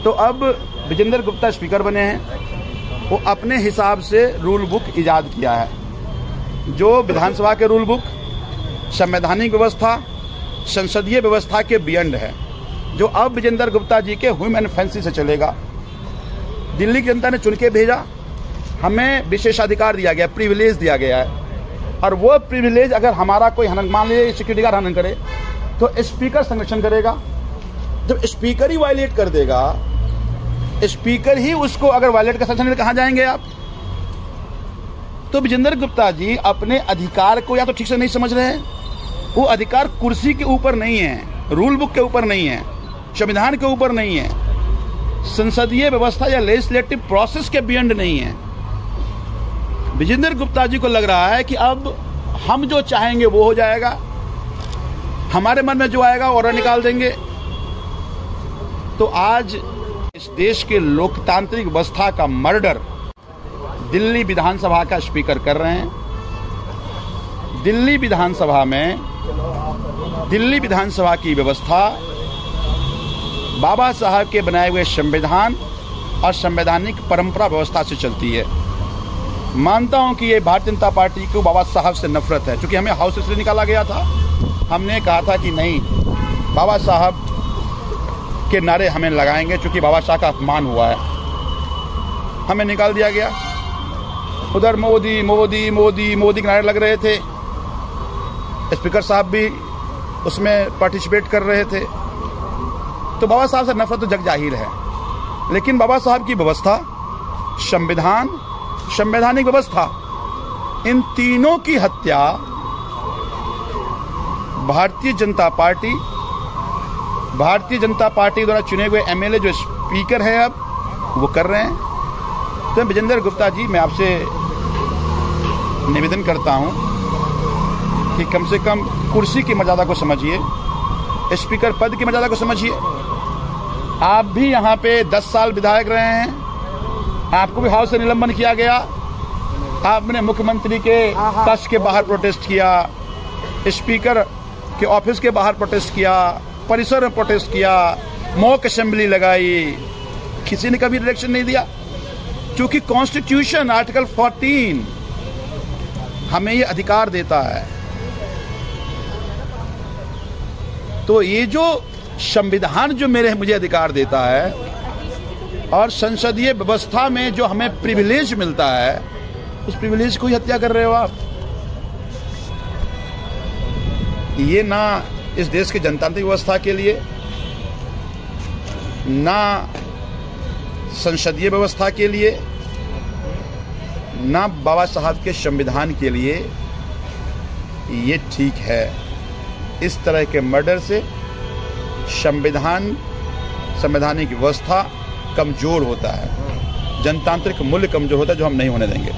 तो अब विजेंद्र गुप्ता स्पीकर बने हैं, वो अपने हिसाब से रूल बुक इजाद किया है, जो विधानसभा के रूल बुक, संवैधानिक व्यवस्था, संसदीय व्यवस्था के बियॉन्ड है, जो अब विजेंद्र गुप्ता जी के हुम एंड फैंसी से चलेगा। दिल्ली की जनता ने चुन के भेजा, हमें विशेषाधिकार दिया गया, प्रिविलेज दिया गया है, और वो प्रिविलेज अगर हमारा कोई हनन, मान लीजिए सिक्योरिटी गार्ड हनन करे तो स्पीकर संरक्षण करेगा। जब स्पीकर ही वायलेट कर देगा, स्पीकर ही उसको अगर वायलेट का संरक्षण, कहाँ जाएंगे आप? तो विजेंद्र गुप्ता जी अपने अधिकार को या तो ठीक से नहीं समझ रहे हैं। वो अधिकार कुर्सी के ऊपर नहीं है, रूल बुक के ऊपर नहीं है, संविधान के ऊपर नहीं है, संसदीय व्यवस्था या लेजिस्लेटिव प्रोसेस के बियॉन्ड नहीं है। विजेंद्र गुप्ता जी को लग रहा है कि अब हम जो चाहेंगे वो हो जाएगा, हमारे मन में जो आएगा ऑर्डर निकाल देंगे। तो आज इस देश के लोकतांत्रिक व्यवस्था का मर्डर दिल्ली विधानसभा का स्पीकर कर रहे हैं। दिल्ली विधानसभा में, दिल्ली विधानसभा की व्यवस्था बाबा साहब के बनाए हुए संविधान और संवैधानिक परंपरा व्यवस्था से चलती है। मानता हूं कि ये भारतीय जनता पार्टी को बाबा साहब से नफरत है, क्योंकि हमें हाउस से निकाला गया था। हमने कहा था कि नहीं, बाबा साहब के नारे हमें लगाएंगे, क्योंकि बाबा साहब का अपमान हुआ है। हमें निकाल दिया गया। उधर मोदी मोदी मोदी मोदी के नारे लग रहे थे, स्पीकर साहब भी उसमें पार्टिसिपेट कर रहे थे। तो बाबा साहब से नफरत तो जग जाहिर है, लेकिन बाबा साहब की व्यवस्था, संविधान, संवैधानिक व्यवस्था, इन तीनों की हत्या भारतीय जनता पार्टी द्वारा चुने हुए एमएलए जो स्पीकर है अब वो कर रहे हैं। तो विजेंद्र गुप्ता जी, मैं आपसे निवेदन करता हूं कि कम से कम कुर्सी की मर्यादा को समझिए, स्पीकर पद की मर्यादा को समझिए। आप भी यहाँ पे 10 साल विधायक रहे हैं, आपको भी हाउस से निलंबन किया गया। आपने मुख्यमंत्री के कक्ष के बाहर प्रोटेस्ट किया, स्पीकर के ऑफिस के बाहर प्रोटेस्ट किया, परिसर में प्रोटेस्ट किया, मॉक असेंबली लगाई, किसी ने कभी रिएक्शन नहीं दिया। क्योंकि कॉन्स्टिट्यूशन आर्टिकल 14 हमें ये अधिकार देता है। तो ये जो संविधान जो मुझे अधिकार देता है और संसदीय व्यवस्था में जो हमें प्रिविलेज मिलता है, उस प्रिविलेज को ही हत्या कर रहे हो आप। ये ना इस देश की जनतांत्रिक व्यवस्था के लिए, ना संसदीय व्यवस्था के लिए, ना बाबा साहब के संविधान के लिए ये ठीक है। इस तरह के मर्डर से संवैधानिक व्यवस्था कमजोर होता है, जनतांत्रिक मूल्य कमजोर होता है, जो हम नहीं होने देंगे।